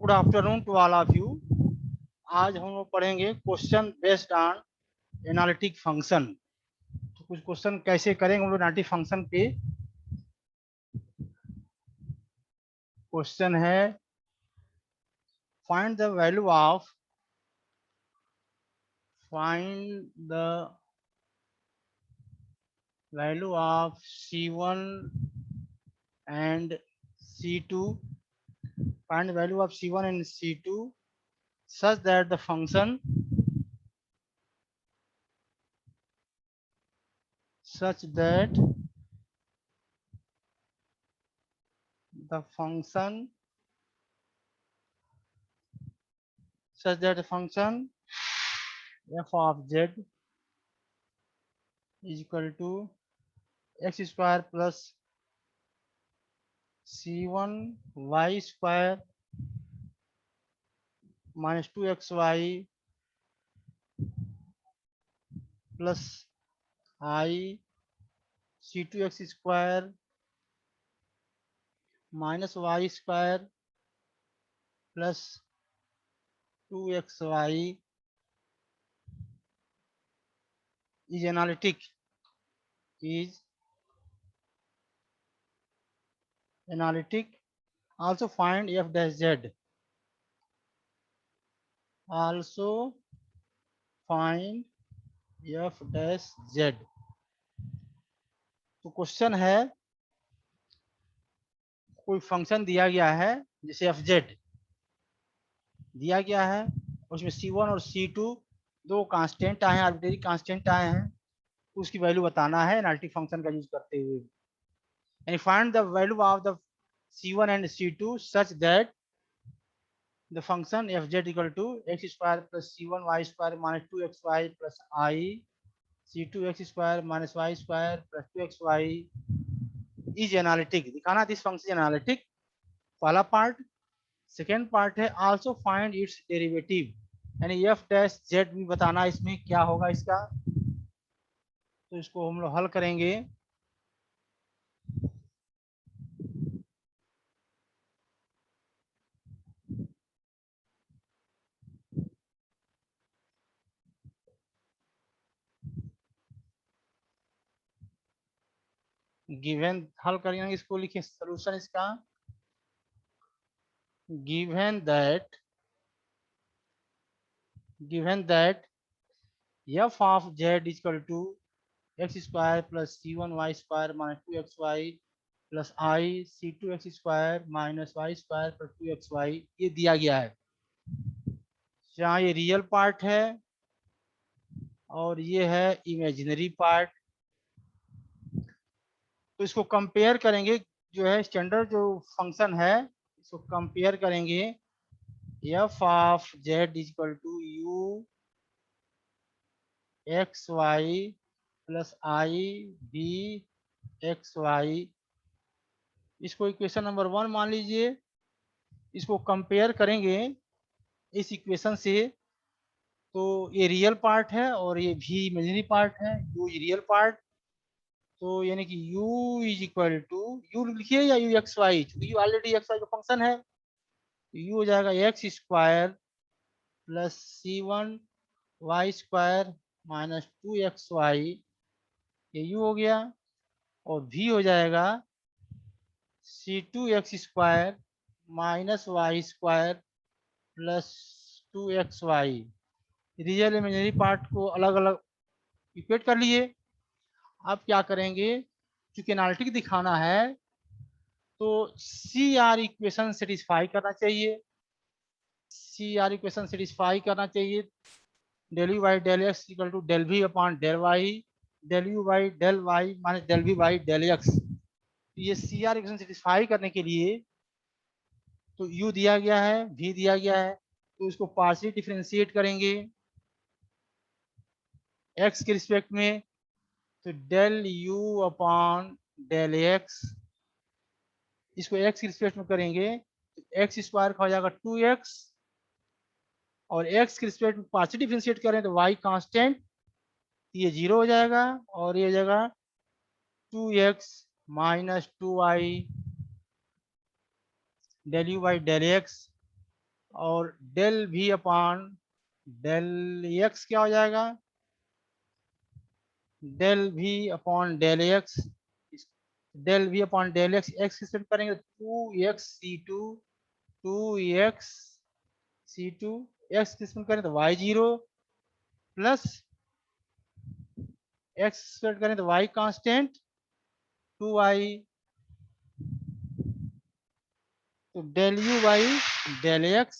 Good afternoon to all of you. आज हम लोग पढ़ेंगे question based on analytic function. तो कुछ क्वेश्चन कैसे करेंगे हम लोग एनालिटिक फंक्शन पे। क्वेश्चन है find the value of C1 and C2. Find the value of C1 and C2 such that the function such that the function the function f of z is equal to x square plus C1 y square minus 2xy plus I C2x square minus y square plus 2xy is analytic. Also find f dash z. Also find f dash z. तो question है कोई function दिया गया है जैसे F Z दिया गया है, उसमें C1 और C2 दो कांस्टेंट आए हैं, आर्बिट्रेरी कांस्टेंट आए हैं, उसकी वैल्यू बताना है एनालिटिक फंक्शन का यूज करते हुए। यानी find the value of the C1 and C2 such that the function F Z equal to X square plus C1 Y square minus 2xy plus I C2 X square minus Y square plus 2xy is analytic. दिखाना this function analytic, पहला part. Second part है also find its derivative, यानी F dash Z भी बताना इसमें क्या होगा इसका। तो इसको हम लोग हल करेंगे। गिवन हल करेंगे, इसको लिखे सोल्यूशन इसका। Given that f of z is equal to x square plus c1 y square minus 2xy plus I c2 x square minus y square plus 2xy ये दिया गया है। जहाँ ये रियल पार्ट है और ये है इमेजिनरी पार्ट। तो इसको कंपेयर करेंगे, जो है स्टैंडर्ड जो फंक्शन है इसको कंपेयर करेंगे। f of z is equal to u X Y plus I B X Y, इसको इक्वेशन नंबर 1 मान लीजिए। इसको कंपेयर करेंगे इस इक्वेशन से, तो ये रियल पार्ट है और ये भी इमेजिनरी पार्ट है, यू रियल पार्ट। तो यानी कि u is equal to U लिखिए या यू एक्स वाई, चूंकि यू ऑलरेडी एक्स वाई का फंक्शन है, तो यू हो जाएगा X square plus C1 Y square minus 2xy, ये यू हो गया। और v हो जाएगा C2x square minus Y square plus 2xy। Real imaginary part को अलग अलग इक्वेट कर लिए। अब क्या करेंगे, चूंकि एनालिटिक दिखाना है तो सी आर इक्वेशन सेटिस्फाई करना चाहिए। Del you by del x equal to del we upon del Y, del you by del Y minus del we by del x. ये सी आर इक्वेशन सेटिस्फाई करने के लिए तो u दिया गया है, v दिया गया है, तो इसको पार्शियली डिफरेंशिएट करेंगे x के रिस्पेक्ट में। तो del u upon del x, इसको x के रिस्पेक्ट में करेंगे तो एक्स स्क्वायर का हो जाएगा 2x, और x के रिस्पेक्ट में पार्शियली डिफरेंशिएट करें तो y कांस्टेंट, ये 0 हो जाएगा और ये हो जाएगा 2x minus 2y del you by del x और del v upon del x क्या हो जाएगा, del v upon del x, del v upon del x, x किस करेंगे, 2x c2, 2x c2, x किस करें तो y0 प्लस एक्स स्क्वायर करें तो y कांस्टेंट 2y, तो del u by del x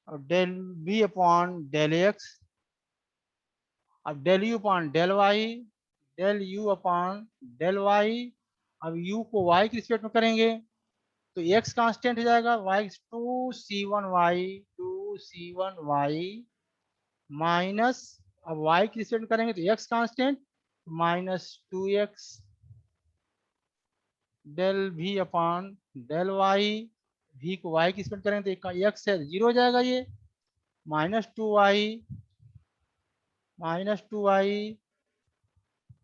और del v upon del x, अब del u upon del Y, del u upon del Y, अब u को y की रिस्पेक्ट में करेंगे तो x कांस्टेंट हो जाएगा, y 2c1y, 2c1y माइनस, अब y की रिस्पेक्ट में करेंगे तो x constant minus 2x del v upon del Y, v को y की रिस्पेक्ट करेंगे तो x है 0 हो जाएगा, ये minus 2y, minus 2y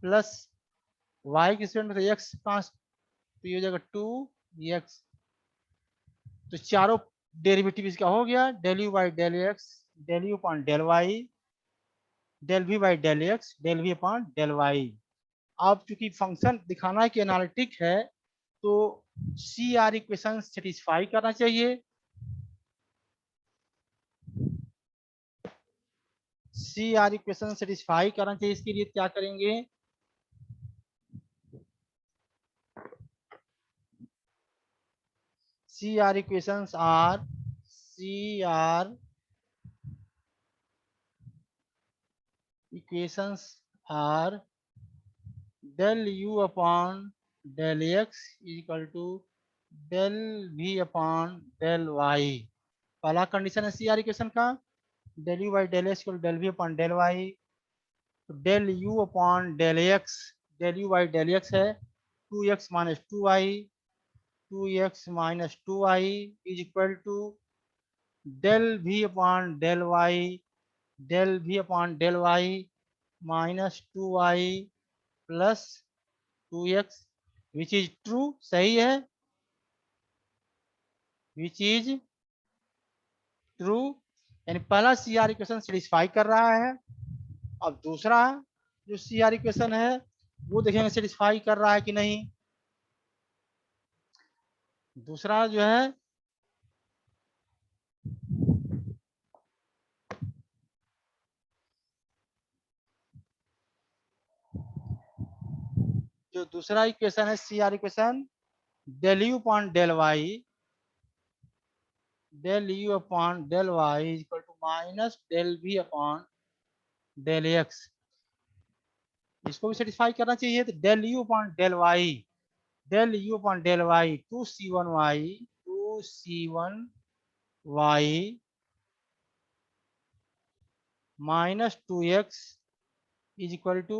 plus y की रिस्पेक्ट में तो x कांस्टेंट, तो ये हो जाएगा 2x, तो चारों डेरिवेटिव इसका हो गया, del you by del x, del you upon del Y, del we by del x, del we upon del Y. अब चूंकि फंक्शन दिखाना है कि एनालिटिक है तो सी आर इक्वेशन सेटिस्फाई करना चाहिए, सी आर इक्वेशन सेटिस्फाई करना चाहिए, इसके लिए क्या करेंगे, C R equations are, C R equations are del you upon del x equal to del we upon del y. पहला कंडीशन है सी आर इक्वेशन का, del you by del x equal del we upon del y, तो del you upon del x, del you by del x है 2x minus 2y, 2x minus 2y is equal to del we upon del Y, del we upon del Y minus 2y plus 2x which is true, सही है, विच is true, यानी पहला सी R equation satisfy कर रहा है। अब दूसरा जो सी आर इक्वेशन है वो देखेंगे सेटिस्फाई कर रहा है कि नहीं। दूसरा जो है जो दूसरा इक्वेशन है C R equation, del you upon del Y, del you upon del Y equal to minus del we upon del X, इसको भी सेटिस्फाई करना चाहिए, तो del you upon del Y, del you upon del Y 2c1y, 2c1y minus 2x is equal to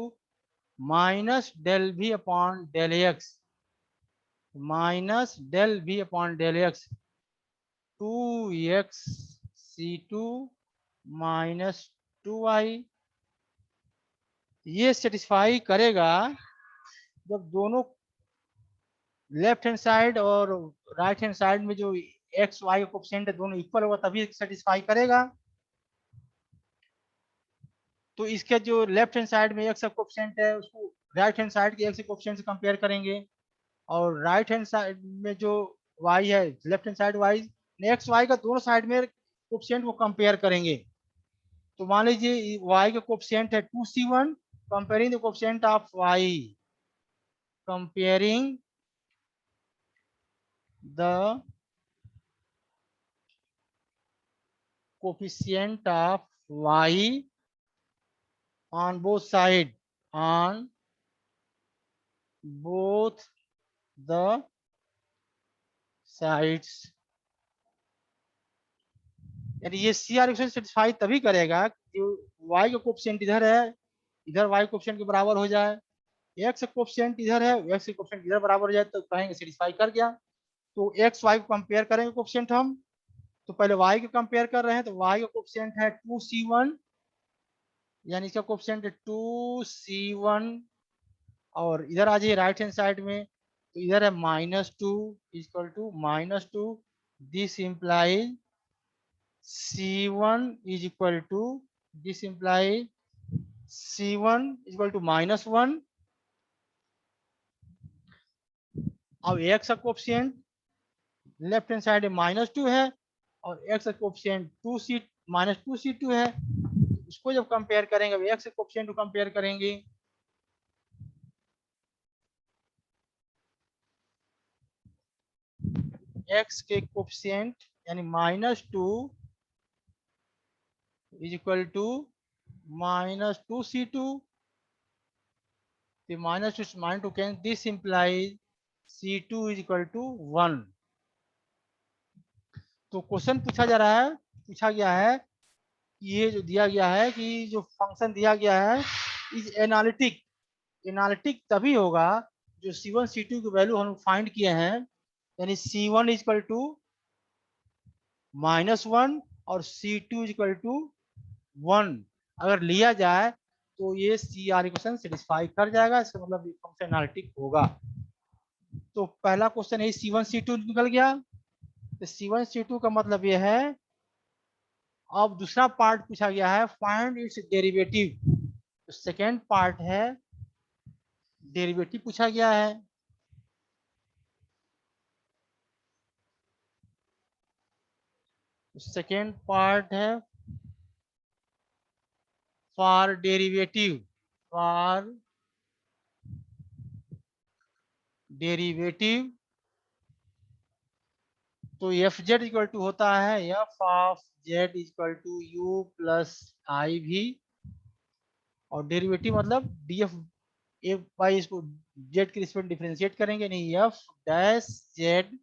minus del we upon del X, minus del we upon del x 2x c2 minus 2y, ये satisfy करेगा जब दोनों left hand side और right hand side में जो x Y coefficient है दोनों equal होगा तभी सेटिस्फाई करेगा। तो इसके जो लेफ्ट हैंड साइड में एक्स कोफिशिएंट है उसको राइट हैंड साइड के एक्स कोफिशिएंट से कंपेयर करेंगे, और राइट हैंड साइड में जो वाई है left hand side Y, X Y का दोनों साइड में कोफिशिएंट को कंपेयर करेंगे। तो मान लीजिए वाई का कोफिशिएंट है 2c1, comparing the coefficient of Y, comparing the coefficient of y on both side, on both the sides, यानी ये सी आर इक्वेशन सेटिस्फाई तभी करेगा कि y का कोफिशिएंट इधर है, इधर y कोफिशिएंट के बराबर हो जाए, x कोफिशिएंट इधर है, x कोफिशिएंट इधर बराबर हो जाए तो कहेंगे सेटिस्फाई कर गया। तो x y को कंपेयर करेंगे कोफिशिएंट हम, तो पहले y को कंपेयर कर रहे हैं तो y का कोफिशिएंट है 2c1, यानी इसका कोफिशिएंट है 2c1, और इधर आ जाइए राइट हैंड साइड में तो इधर है -2 equal to -2 this implies C1 is equal to, this implies C1 is equal to -1। अब x का कोफिशिएंट लेफ्ट हैंड साइड -2 है और x का कोफिशिएंट 2c -2c2 है। उसको जब कंपेयर करेंगे, अब x के कोफिशिएंट को कंपेयर करेंगे, x के कोफिशिएंट यानी -2 is equal to -2c2, the -2 can, this implies C2 is equal to 1। तो क्वेश्चन पूछा जा रहा है, पूछा गया है कि ये जो दिया गया है कि जो फंक्शन दिया गया है इज एनालिटिक। एनालिटिक तभी होगा जो C1 C2 की वैल्यू हम फाइंड किए हैं, यानी C1 इज इक्वल टू -1 और C2 इज इक्वल टू 1 अगर लिया जाए तो ये CR इक्वेशन सेटिस्फाई कर जाएगा, इसका मतलब ये फंक्शन एनालिटिक होगा। तो पहला क्वेश्चन है C1 C2 निकल गया, तो C1 C2 का मतलब ये है। अब दूसरा पार्ट पूछा गया है फाइंड इट्स डेरिवेटिव, तो सेकेंड पार्ट है डेरिवेटिव पूछा गया है। सेकेंड पार्ट है फॉर डेरिवेटिव, फॉर डेरिवेटिव। तो एफ जेड इक्वल टू होता है f of z equal to u plus I v, और डेरिवेटिव मतलब डी एफ एक बाई, इसको जेड के रिस्पेक्ट डिफरेंशिएट करेंगे, नहीं f dash Z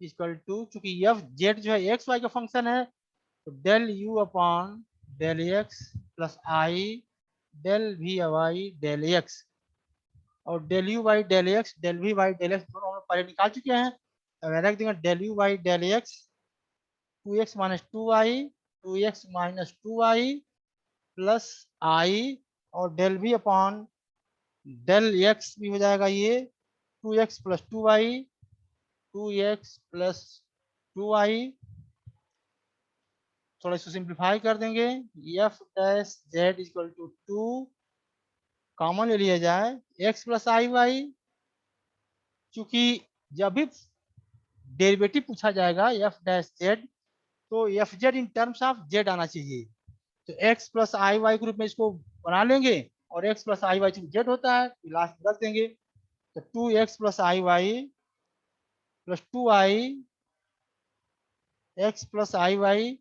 equal to, चूंकि एफ जेड जो है एक्स वाई का फंक्शन है, तो del you upon del x plus i del v y del x, और del you by del x del we by del x दोनों हम पहले निकाल चुके हैं। अब रख देंगे del you by del x 2x minus 2y, 2x minus 2y plus i, और del we upon del x भी हो जाएगा ये 2x plus 2y, 2x plus 2y। थोड़ा इसको सिंप्लीफाई कर देंगे, F dash Z equal to 2 common ले लिया जाए x प्लस आई वाई, चूंकि जब भी डेरिवेटिव पूछा जाएगा एफ डैश जेड तो f Z in terms of Z आना चाहिए। तो x प्लस आई वाई के रूप में इसको बना लेंगे, और x plus i y z होता है तो लास्ट में रख देंगे। तो 2x plus i y plus 2i x plus i y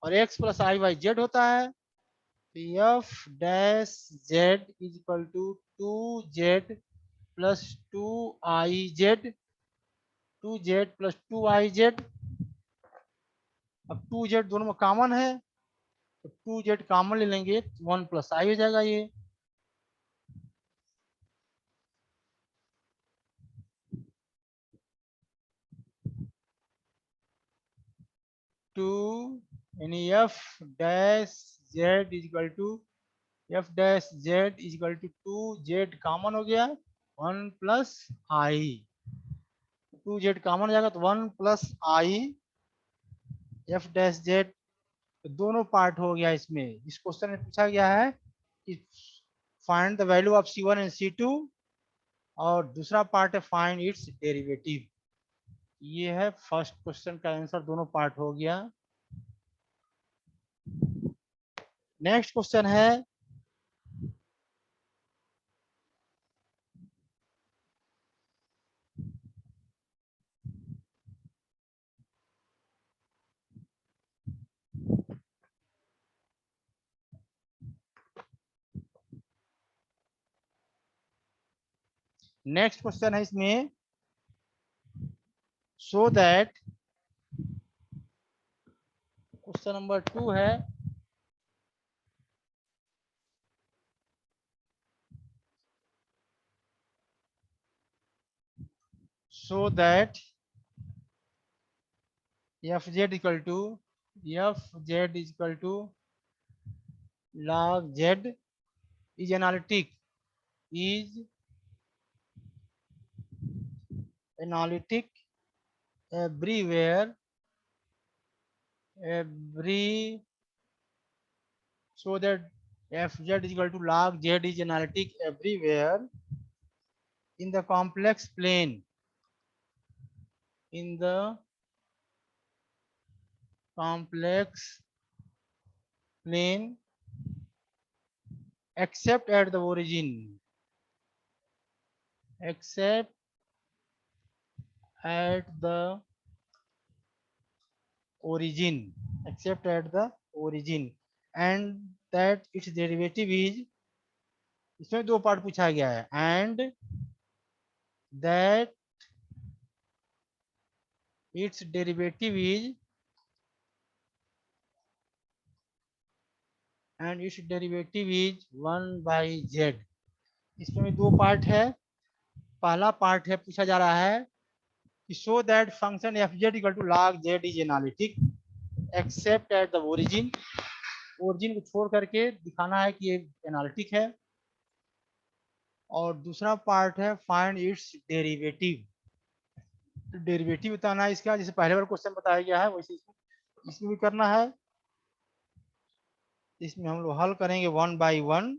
और x plus i y z होता है। तो f dash Z is equal to 2z plus 2iz, 2z plus 2iz। अब 2z दोनों में कॉमन है, तो 2z कॉमन ले लेंगे, 1 प्लस आई हो जाएगा ये। टू यानी F dash Z is equal to, F dash Z is equal to 2z common हो गया 1 प्लस आई, 2z कॉमन हो जाएगा तो 1 plus I F dash Z. दोनों पार्ट हो गया इसमें। इस क्वेश्चन में पूछा गया है कि find the value of C1 and C2, और दूसरा पार्ट है फाइंड इट्स डेरिवेटिव। ये है फर्स्ट क्वेश्चन का आंसर, दोनों पार्ट हो गया। नेक्स्ट क्वेश्चन है नेक्स्ट क्वेश्चन है इसमें, सो दैट, क्वेश्चन नंबर 2 है, so that fz equal to fz is equal to log z is analytic, is analytic everywhere every so that fz is equal to log z is analytic everywhere in the complex plane in the complex plane except at the origin except at the origin except at the origin and that its derivative is इसमें दो part पूछा गया है and that its derivative is and its derivative is 1 by z। इसमें दो part है। पहला part है पूछा जा रहा है कि show that function F Z equal to log Z is analytic except at the origin. Origin को छोड़ करके दिखाना है कि ये एनालिटिक है। और दूसरा पार्ट है फाइंड इट्स डेरिवेटिव। डेरिवेटिव बताना है इसका, जैसे पहले वाला क्वेश्चन बताया गया है वैसे इसमें भी करना है। इसमें हम लोग हल करेंगे 1 बाई 1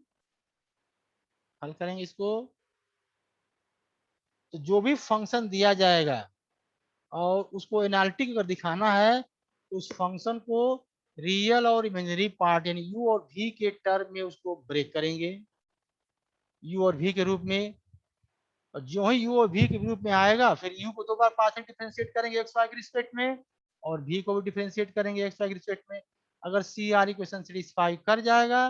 हल करेंगे इसको। तो जो भी फंक्शन दिया जाएगा और उसको एनालिटिक अगर दिखाना है तो उस फंक्शन को रियल और इमेजिनरी पार्ट यानी u और v के टर्म में उसको ब्रेक करेंगे u और v के रूप में। और जो ही u और v के रूप में आएगा फिर u को दो बार पार्शियल डिफरेंशिएट करेंगे एक्स वाई के रिस्पेक्ट में और v को भी डिफरेंशिएट करेंगे एक्स वाई के रिस्पेक्ट में। अगर सी आर इक्वेशन सेटिस्फाई कर जाएगा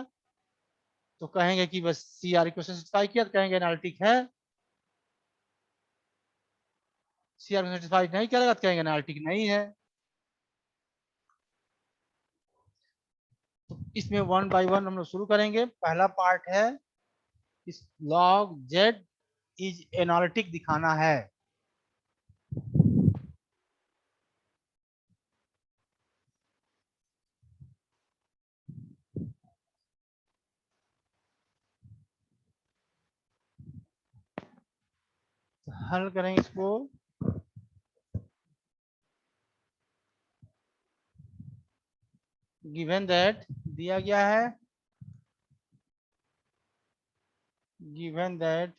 तो कहेंगे कि बस सी आर इक्वेशन सेटिस्फाई किया तो कहेंगे एनालिटिक है। सी आर सेटिस्फाई नहीं करेगा तो कहेंगे एनालिटिक नहीं है। तो इसमें 1 बाई 1 हम लोग शुरू करेंगे। पहला पार्ट है इस लॉग जेड इज एनालिटिक दिखाना है। हल करेंगे इसको। गिवन दैट दिया गया है given that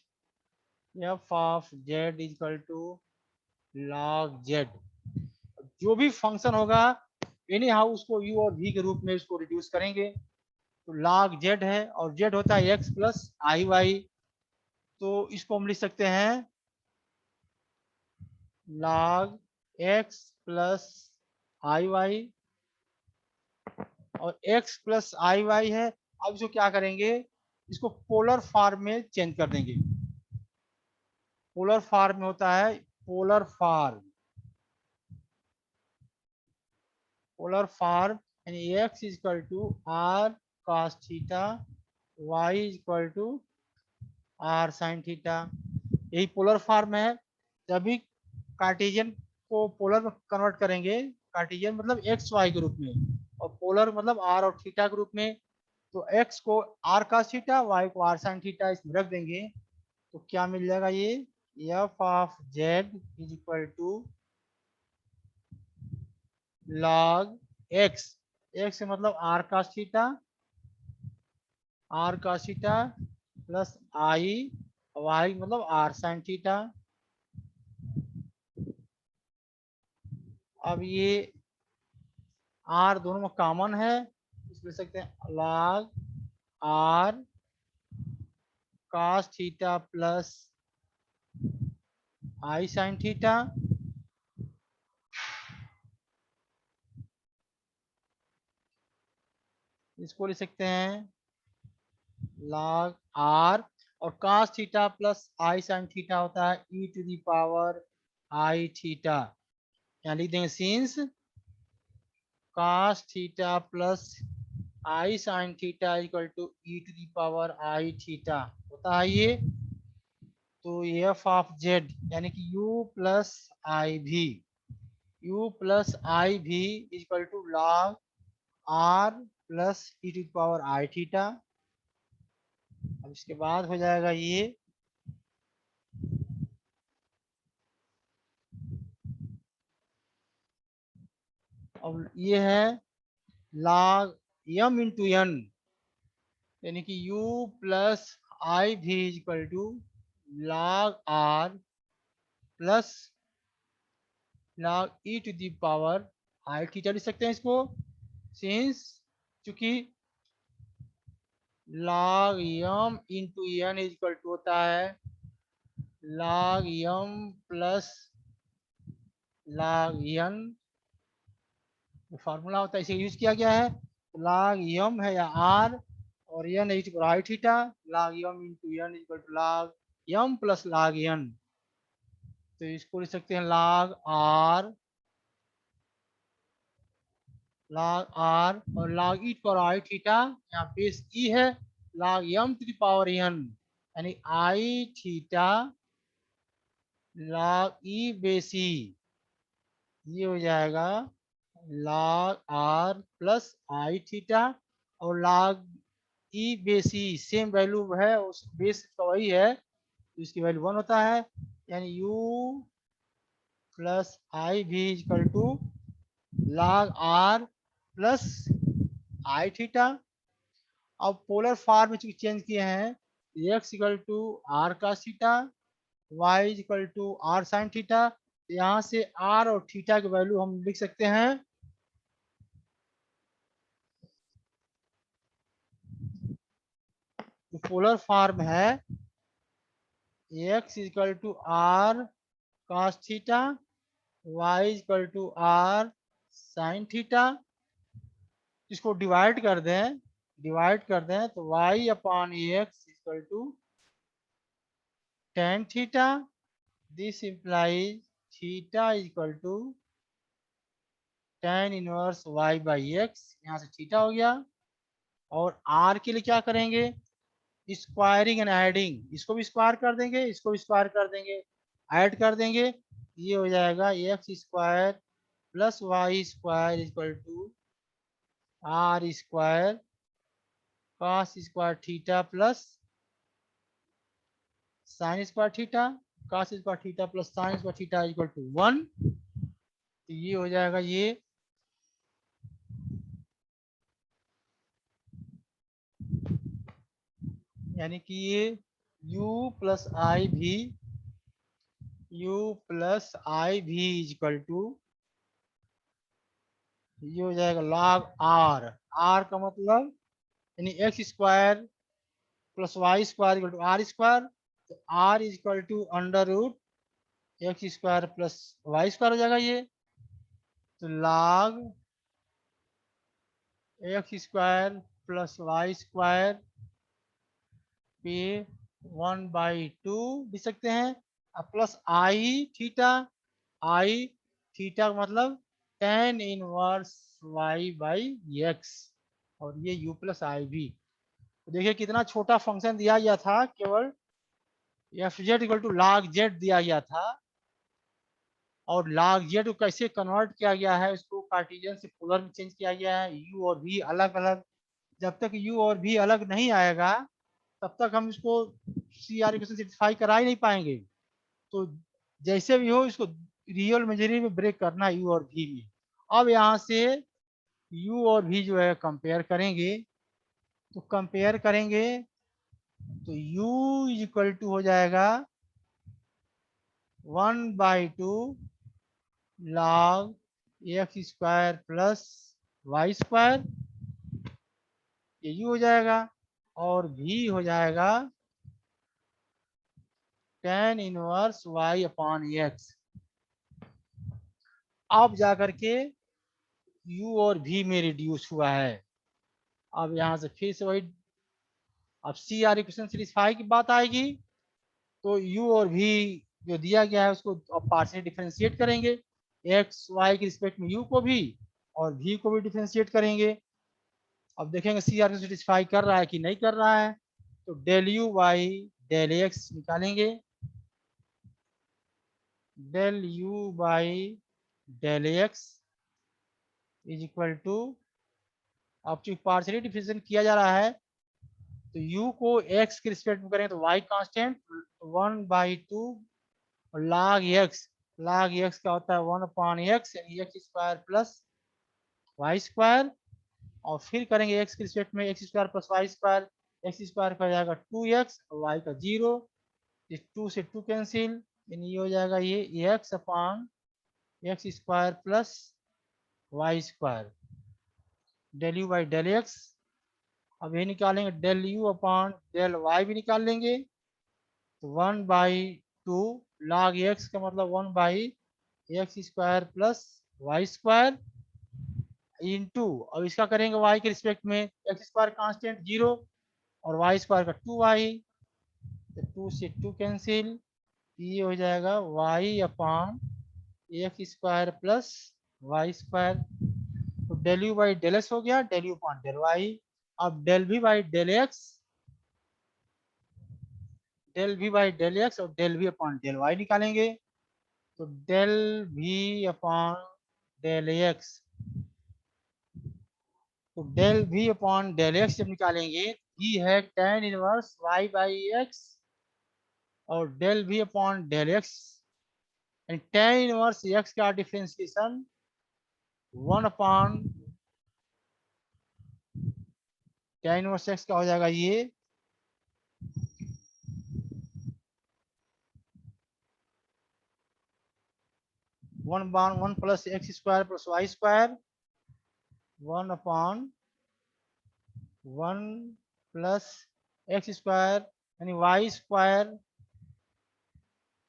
F of Z is equal to log Z. जो भी फंक्शन होगा एनी हाउ उसको u और v के रूप में उसको रिड्यूस करेंगे। तो log z है और z होता है x प्लस आई वाई। तो इसको हम लिख सकते हैं log x plus i y और x प्लस आई वाई है। अब इसको क्या करेंगे, इसको पोलर फॉर्म में चेंज कर देंगे। पोलर फॉर्म में होता है पोलर फॉर्म यानी x is equal to R cos theta y is equal to R sine theta. यही पोलर फॉर्म है। जब भी कार्टेशियन को पोलर में कन्वर्ट करेंगे, कार्टेशियन मतलब एक्स वाई के रूप में और पोलर मतलब आर और थीटा के रूप में, तो एक्स को आर cos थीटा वाई को आर साइन थीटा इसमें रख देंगे तो क्या मिल जाएगा, ये f of Z is equal to log x. X मतलब r cos theta plus i y मतलब आर साइन थीटा। अब ये आर दोनों में कॉमन है, इसमें सकते हैं log r cos theta plus i sine theta. इसको लिख सकते हैं log r और cos theta plus i sine theta होता है e to the power I theta. यहाँ लिख देंगे since cos theta plus i sine theta equal to e to the power I theta होता है ये। तो एफ ऑफ जेड यानी कि u प्लस आई भी equal to log R plus E to power I theta. अब इसके बाद हो जाएगा ये और ये है log m इंटू n, यानी कि u प्लस आई भी equal to log r plus log e to the power I theta लिख सकते हैं इसको, सिंस चूंकि log m into n equal to होता है log m plus log n, formula होता है इसे यूज किया गया है। log m है या r और n is equal I theta, log m into n equal to log m plus log n, तो इसको लिख सकते हैं log r और log e पर आई थीटा, यहाँ बेस e है, log m to the power n, यानी i theta log e base e, ये हो जाएगा log r प्लस आई थीटा, और log e base e same value है, उस बेस का वही है तो इसकी वैल्यू 1 होता है, यानी u प्लस आई भी equal to log r plus I theta. अब पोलर फॉर्म में चेंज किए हैं, x equal to R cos theta, y equal to R sine theta, यहाँ से r और थीटा की वैल्यू हम लिख सकते हैं, तो पोलर फॉर्म है x equal to R cos theta, y equal to R sine theta, इसको डिवाइड कर दें तो y upon X equal to tan theta, this implies theta equal to tan inverse y by X, यहाँ से theta हो गया। और r के लिए क्या करेंगे, स्क्वायरिंग एंड एडिंग, इसको भी स्क्वायर कर देंगे, इसको भी स्क्वायर कर देंगे, ऐड कर देंगे, ये हो जाएगा X square plus Y square equal to R square cos square theta plus sine square theta, cos square theta plus sine square theta equal to 1, तो ये हो जाएगा ये यानी कि ये u प्लस आई भी इक्वल टू, ये हो जाएगा log r का मतलब यानी X square plus Y square equal to R square, तो r equal to under root X square plus Y square हो जाएगा ये, तो log X square plus Y square पे 1/2 लिख सकते हैं, अब प्लस आई थीटा का मतलब tan inverse y by x, और ये u प्लस आई भी। तो देखिए कितना छोटा फंक्शन दिया गया था, केवल F Z equal to log z दिया गया था, और log z को कैसे कन्वर्ट किया गया है, उसको कार्टेशियन से पोलर में चेंज किया गया है, u और v अलग अलग, जब तक u और v अलग नहीं आएगा तब तक हम इसको सी आर इक्वेशन सेटिस्फाई करा ही नहीं पाएंगे। तो जैसे भी हो इसको रियल मेजरी में ब्रेक करना है u और v में। अब यहाँ से u और v जो है कंपेयर करेंगे, तो कंपेयर करेंगे तो u इक्वल टू हो जाएगा 1/2 log X square plus Y square, ये u हो जाएगा, और v हो जाएगा tan inverse y upon X. अब जाकर के u और v में रिड्यूस हुआ है। अब यहाँ से फिर से वही, अब सी आर इक्वेशन सेटिस्फाई की बात आएगी, तो u और v जो दिया गया है उसको अब पार्शियल डिफरेंशिएट करेंगे, एक्स वाई के रिस्पेक्ट में u को भी और v को भी डिफरेंशिएट करेंगे। अब देखेंगे सी आर सेटिस्फाई कर रहा है कि नहीं कर रहा है, तो del u by del x निकालेंगे, del u by del x is equal to, अब चूंकि पार्शियली डिफरेंशिएट किया जा रहा है तो u को x के रिस्पेक्ट में करें तो y कांस्टेंट 1/2 log x का होता है 1/x यानी x square plus Y square, और फिर करेंगे एक्स के रिस्पेक्ट में X square plus Y square, X square का हो जाएगा 2x और वाई का 0, इस 2 से 2 कैंसिल, यानी ये हो जाएगा ये x upon x square plus Y square, del you by del x. अब ये निकालेंगे del you upon del y भी निकाल लेंगे, तो 1/2 log एक्स का मतलब 1/एक्स square plus Y square into, अब इसका करेंगे वाई के रिस्पेक्ट में, एक्स स्क्वायर कांस्टेंट 0 और वाई स्क्वायर का 2y, तो 2 से 2 कैंसिल, ये हो जाएगा y upon x square plus Y square, तो del you by del x हो गया, del you upon del Y. अब del we by del x, del we by del x और del we upon del y निकालेंगे, तो del we upon del x, तो del we upon del x जब निकालेंगे, ही है tan inverse y by x, और del we upon del x, tan inverse x का differentiation 1 upon tan inverse x का हो जाएगा ये 1 plus x square plus Y square, 1 upon 1 plus x square यानी y square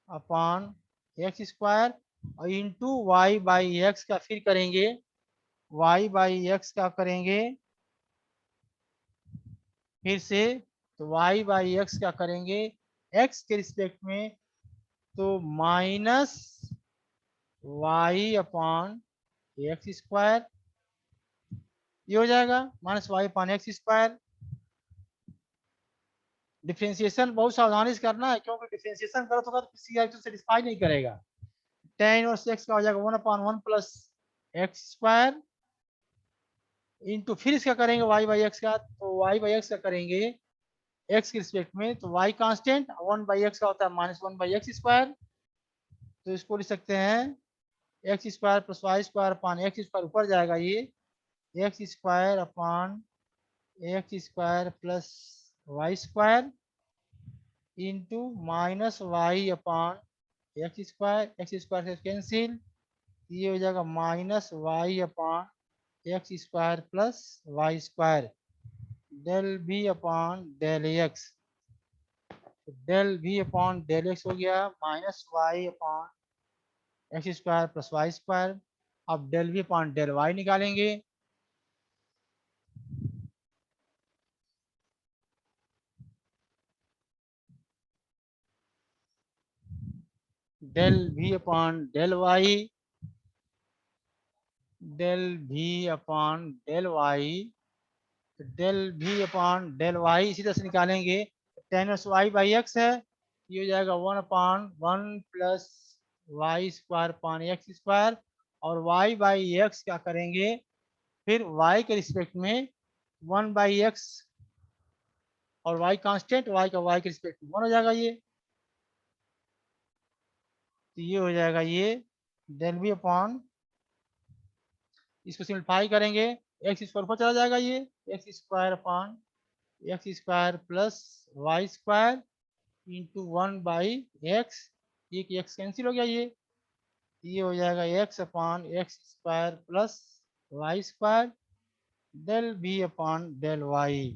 upon x square, और into y by x का फिर करेंगे, वाई बाई एक्स का करेंगे फिर से, तो वाई बाई एक्स का करेंगे एक्स के रिस्पेक्ट में, तो minus Y upon x square, ये हो जाएगा minus Y upon x square. Differentiation बहुत सावधानी से करना है, क्योंकि डिफरेंशिएशन गलत होगा तो किसी को सेटिस्फाई नहीं करेगा। tan इनवर्स एक्स का हो जाएगा 1 upon 1 plus x square into, फिर इसका करेंगे वाई बाई एक्स का, तो वाई बाई एक्स का करेंगे एक्स के रिस्पेक्ट में, तो वाई कांस्टेंट 1 बाई एक्स का होता है माइनस 1 बाई एक्स स्क्वायर, तो इसको लिख सकते हैं x square plus Y square upon x square, ऊपर जाएगा ये x square upon x square plus Y square into minus Y upon x square से कैंसिल, ये हो जाएगा minus Y upon x square plus Y square, del v upon del x, del v upon del x हो गया minus Y upon x square plus Y square. अब del v upon del y निकालेंगे, del v upon del Y, del v upon del Y, del v upon del y इसी तरह से निकालेंगे, tan s y by x है, ये हो जाएगा 1 upon 1 plus Y square upon x square, और वाई बाई एक्स क्या करेंगे, फिर वाई के रिस्पेक्ट में 1 बाई एक्स, और वाई कांस्टेंट, वाई का वाई के रिस्पेक्ट में 1 हो जाएगा ये, तो ये हो जाएगा ये डेल बी अपॉन, इसको सिंप्लीफाई करेंगे, एक्स स्क्वायर ऊपर चला जाएगा, ये x square upon x square plus Y square into 1 by x, एक एक्स कैंसिल हो गया, ये हो जाएगा x upon x square plus Y square, del v upon del y,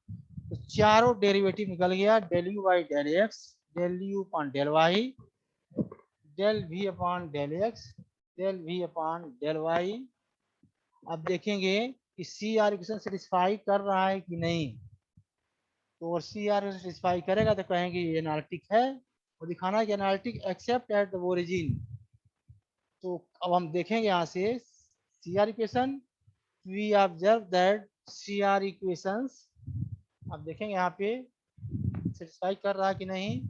तो चारों डेरिवेटिव निकल गया, del you by del x, del you upon del Y, del we upon del x, del we upon del Y. अब देखेंगे कि सी R equation satisfy कर रहा है कि नहीं, तो और सी आर सेटिस्फाई करेगा तो कहेंगे ये एनालिटिक है, और दिखाना है कि analytic except at the origin. तो अब हम देखेंगे यहाँ से C R equation, we observe that C R equations, अब देखेंगे यहाँ पे सेटिस्फाई कर रहा है कि नहीं।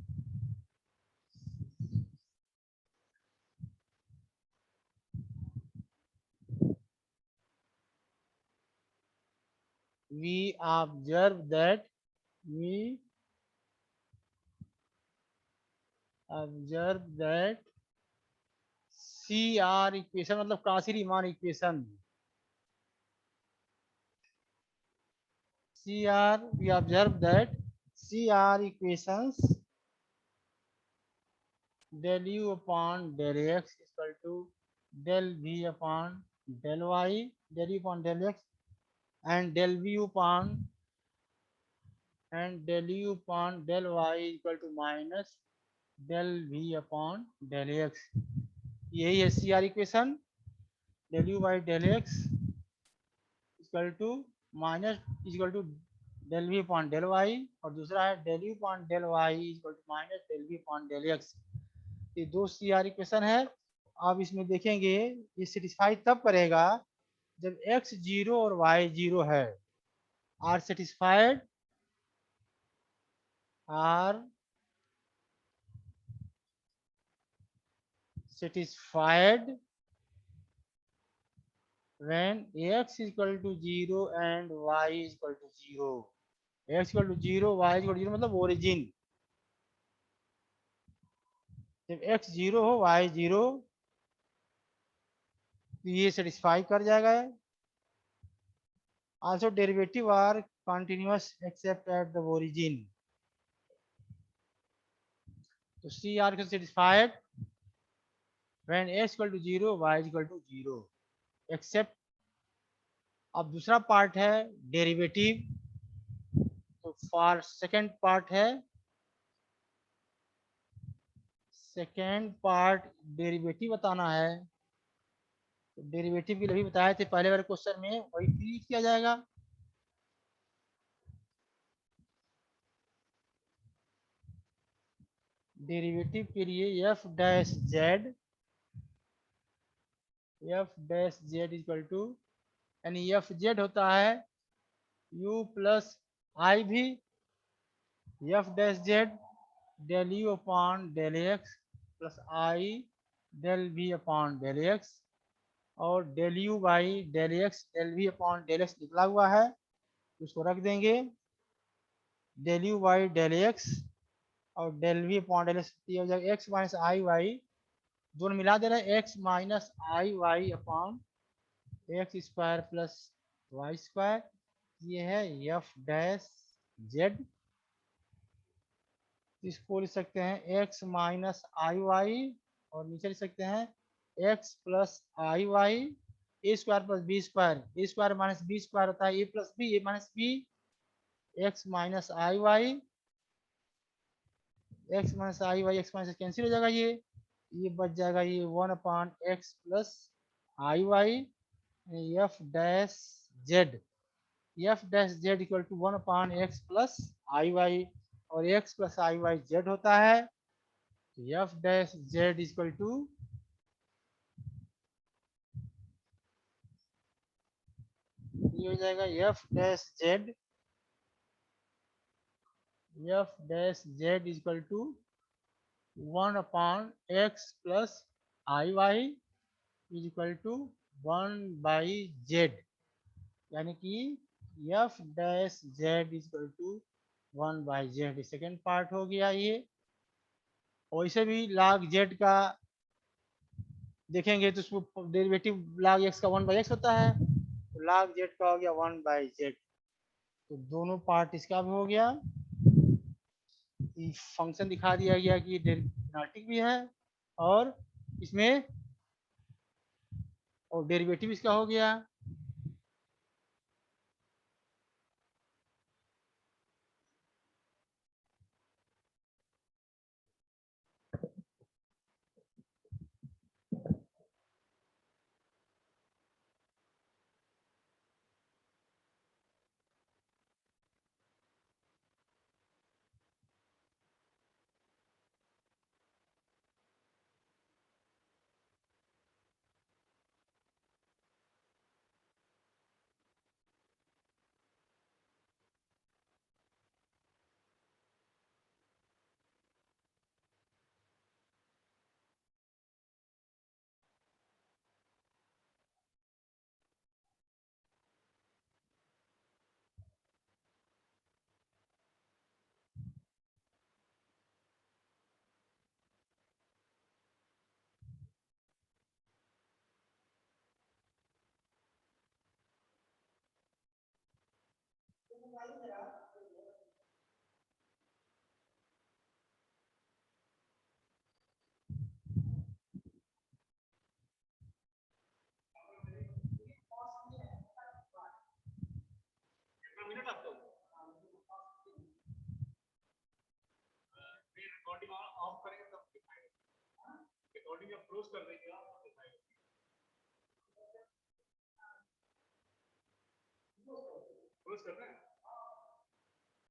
We observe that, we observe that C R equation मतलब Cauchy Riemann equation, CR, we observe that CR equations del U upon del X is equal to del V upon del Y, del U upon del X, and del V upon del U upon del Y is equal to minus del V upon del X. यही है CR equation, del U by del X equal to minus equal to del we upon del y, और दूसरा है del you upon del Y equal to minus del we upon del x. ये दो CR equation है। अब इसमें देखेंगे ये सेटिस्फाई तब करेगा जब x 0 और y 0 है। Are satisfied, are satisfied when x is equal to 0 and y is equal to 0। x equal to 0, y is equal to 0 मतलब ओरिजिन। जब x 0 हो y 0 तो ये सेटिस्फाई कर जाएगा। Also derivative are continuous except at the origin. तो C R को satisfied when x equal to 0 y equal to 0 except. अब दूसरा पार्ट है डेरिवेटिव। तो फॉर सेकेंड पार्ट है, सेकेंड पार्ट डेरिवेटिव बताना है। तो डेरिवेटिव भी अभी बताए थे पहले वाले क्वेश्चन में, वही ट्रीट किया जाएगा। डेरिवेटिव के लिए f dash z, f dash Z equal to, यानी एफ जेड होता है u plus I v, f dash z del you upon del x plus i del we upon del x, और del you by del x del we upon del x निकला हुआ है, उसको रख देंगे। Del you by del x और del we upon del x हो जाएगा एक्स माइनस आई वाई, दोनों मिला दे रहे हैं x minus i y upon x square plus Y square. ये है एफ डैश जेड। इसको लिख सकते हैं एक्स माइनस आई वाई, और नीचे लिख सकते हैं x plus i y a square plus b square, a square minus b square होता है a plus b, a minus b, x minus i y, x minus i y, x minus cancel हो जाएगा, ये बच जाएगा ये one upon x plus i y. F dash z, f dash Z equal to one upon x plus i y, और x plus i y z होता है। F dash Z equal to ये हो जाएगा f dash z, f dash Z equal to one upon x plus i y is equal to one by z, यानी कि f dash Z equal to one by z. Second part हो गया ये। वैसे भी log जेड का देखेंगे तो उसको डेरिवेटिव log एक्स का वन बाई एक्स होता है, तो log जेड का हो गया वन बाई जेड। तो दोनों पार्ट इसका भी हो गया। फंक्शन दिखा दिया गया कि डेरिवेटिव भी है और इसमें और डेरिवेटिव इसका हो गया। क्लोज कर देंगे आप, क्लोज कर रहे हैं।